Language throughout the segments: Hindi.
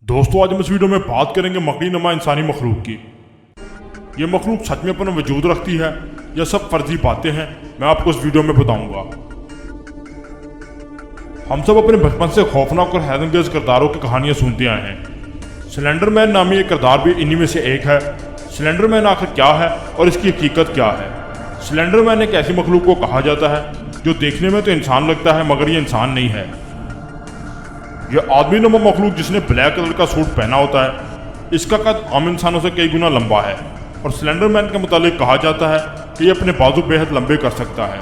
दोस्तों, आज हम इस वीडियो में बात करेंगे मकड़ी नुमा इंसानी मखलूक की। ये मखलूक सच में अपना वजूद रखती है या सब फर्जी बातें हैं, मैं आपको इस वीडियो में बताऊंगा। हम सब अपने बचपन से खौफनाक और हैरतअंगेज किरदारों की कहानियां सुनते आए हैं। स्लेंडरमैन नामी एक किरदार भी इन्हीं में से एक है। स्लेंडरमैन आखिर क्या है और इसकी हकीकत क्या है? स्लेंडरमैन एक ऐसी मखलूक को कहा जाता है जो देखने में तो इंसान लगता है मगर ये इंसान नहीं है। यह आदमी नुमा मखलूक जिसने ब्लैक कलर का सूट पहना होता है, इसका कद आम इंसानों से कई गुना लंबा है और स्लेंडरमैन के मुतालिक कहा जाता है कि यह अपने बाजू बेहद लंबे कर सकता है।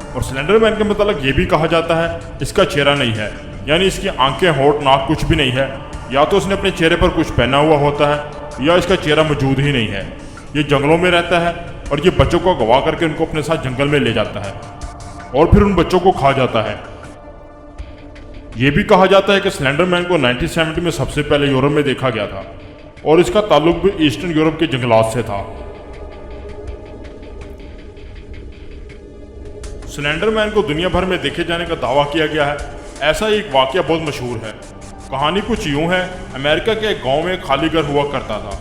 और स्लेंडरमैन के मुतालिक ये भी कहा जाता है इसका चेहरा नहीं है, यानी इसकी आंखें, होंठ, नाक कुछ भी नहीं है। या तो उसने अपने चेहरे पर कुछ पहना हुआ होता है या इसका चेहरा मौजूद ही नहीं है। ये जंगलों में रहता है और ये बच्चों को अगवा करके उनको अपने साथ जंगल में ले जाता है और फिर उन बच्चों को खा जाता है। ये भी कहा जाता है कि स्लेंडरमैन को 1970 में सबसे पहले यूरोप में देखा गया था और इसका ताल्लुक भी ईस्टर्न यूरोप के जंगलात से था। स्लेंडरमैन को दुनिया भर में देखे जाने का दावा किया गया है। ऐसा एक वाकया बहुत मशहूर है। कहानी कुछ यूं है, अमेरिका के एक गांव में एक खाली घर हुआ करता था।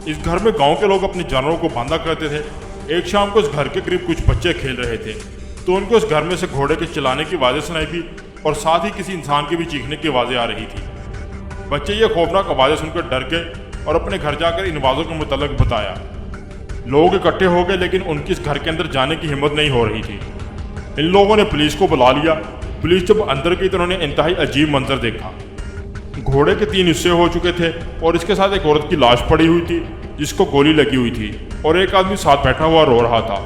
इस घर में गांव के लोग अपने जानवरों को बांधा करते थे। एक शाम को इस घर के करीब कुछ बच्चे खेल रहे थे तो उनको इस घर में से घोड़े के चिल्लाने की आवाज़ें सुनाई दी और साथ ही किसी इंसान की भी चीखने की आवाज़ें आ रही थी। बच्चे ये खौफनाक आवाज़ें सुनकर डर गए और अपने घर जाकर इन आवाज़ों के मुतालिक बताया। लोग इकट्ठे हो गए लेकिन उनकी इस घर के अंदर जाने की हिम्मत नहीं हो रही थी। इन लोगों ने पुलिस को बुला लिया। पुलिस जब अंदर गई तो उन्होंने इंतहाई अजीब मंजर देखा। घोड़े के 3 हिस्से हो चुके थे और इसके साथ एक औरत की लाश पड़ी हुई थी जिसको गोली लगी हुई थी और एक आदमी साथ बैठा हुआ रो रहा था।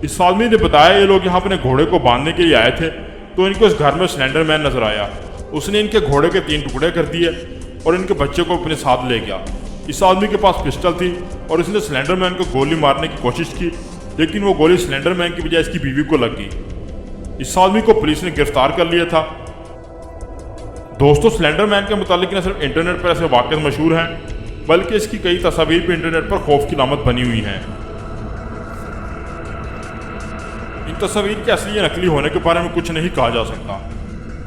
इस आदमी ने बताया ये लोग यहाँ अपने घोड़े को बांधने के लिए आए थे तो इनको इस घर में स्लेंडरमैन नजर आया। उसने इनके घोड़े के 3 टुकड़े कर दिए और इनके बच्चे को अपने साथ ले गया। इस आदमी के पास पिस्टल थी और इसने स्लेंडरमैन को गोली मारने की कोशिश की लेकिन वो गोली स्लेंडरमैन की बजाय इसकी बीवी को लग गई। इस आदमी को पुलिस ने गिरफ्तार कर लिया था। दोस्तों, स्लेंडरमैन के मुतालिक न सिर्फ इंटरनेट पर ऐसे वाक़यात मशहूर हैं बल्कि इसकी कई तस्वीर भी इंटरनेट पर खौफ की लामत बनी हुई हैं। इन तस्वीर के असली या नकली होने के बारे में कुछ नहीं कहा जा सकता।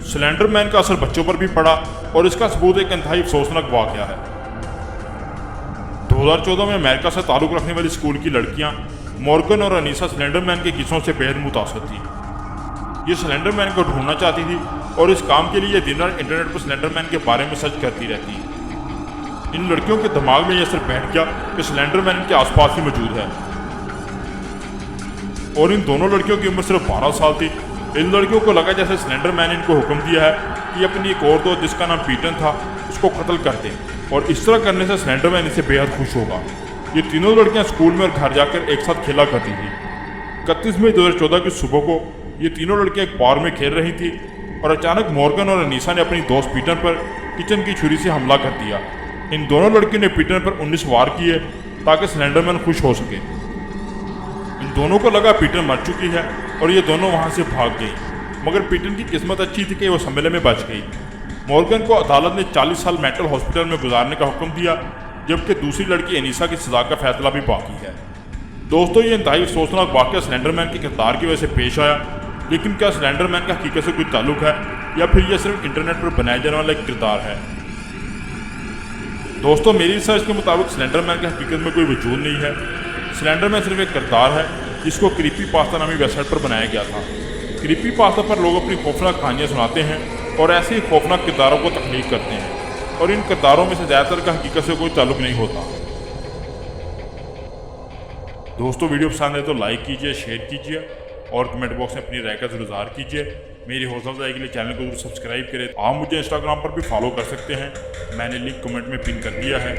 स्लेंडरमैन का असर बच्चों पर भी पड़ा और इसका सबूत एक इंतहाई अफसोसनाक वाक़या है। 2014 में अमेरिका से ताल्लुक़ रखने वाली स्कूल की लड़कियां मॉर्गन और अनीसा स्लेंडरमैन के किस्सों से बेहद मुतासर थी। ये स्लेंडरमैन को ढूंढना चाहती थी और इस काम के लिए दिन रात इंटरनेट पर स्लेंडरमैन के बारे में सर्च करती रहती। इन लड़कियों के दिमाग में यह असर बैठ गया कि स्लेंडरमैन इनके आसपास ही मौजूद है और इन दोनों लड़कियों की उम्र सिर्फ 12 साल थी। इन लड़कियों को लगा जैसे स्लेंडरमैन इनको हुक्म दिया है कि अपनी एक और दोस्त जिसका नाम पीटन था उसको कत्ल कर दे और इस तरह करने से स्लेंडरमैन इसे बेहद खुश होगा। ये तीनों लड़कियां स्कूल में और घर जाकर एक साथ खेला करती थी। 31 मई 2014 की सुबह को ये तीनों लड़कियां एक पार्क में खेल रही थी और अचानक मॉर्गन और अनीसा ने अपनी दोस्त पीटन पर किचन की छुरी से हमला कर दिया। इन दोनों लड़कियों ने पीटन पर 19 वार किए ताकि स्लेंडरमैन खुश हो सके। इन दोनों को लगा पीटन मर चुकी है और ये दोनों वहां से भाग गई, मगर पीटन की किस्मत अच्छी थी कि वो संभले में बच गई। मॉर्गन को अदालत ने 40 साल मेंटल हॉस्पिटल में गुजारने का हुक्म दिया, जबकि दूसरी लड़की अनीसा की सजा का फैसला भी बाकी है। दोस्तों, ये इंतहाई अफसोसनाक वाक़या स्लेंडरमैन के किरदार की वजह से पेश आया, लेकिन क्या स्लेंडरमैन का हकीकत से कोई ताल्लुक है या फिर यह सिर्फ इंटरनेट पर बनाया जाने वाला एक किरदार है? दोस्तों, मेरी रिसर्च के मुताबिक स्लेंडरमैन की हकीकत में कोई वजूद नहीं है। स्लेंडरमैन सिर्फ एक किरदार है जिसको क्रीपीपास्ता नामी वेबसाइट पर बनाया गया था। क्रीपीपास्ता पर लोग अपनी खौफनाक कहानियाँ सुनाते हैं और ऐसे ही खौफनाक किरदारों को तख्लीक करते हैं और इन किरदारों में से ज़्यादातर का हकीकत से कोई ताल्लुक नहीं होता। दोस्तों, वीडियो पसंद है तो लाइक कीजिए, शेयर कीजिए और कमेंट बॉक्स में अपनी राय का जरूर इज़हार कीजिए। मेरी हौसला अफजाई के लिए चैनल को जरूर सब्सक्राइब करें। आप मुझे इंस्टाग्राम पर भी फॉलो कर सकते हैं, मैंने लिंक कमेंट में पिन कर दिया है।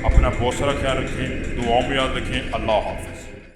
अपना बहुत सारा ख्याल रखें, दुआओं में याद रखें। अल्लाह हाफ़िज़।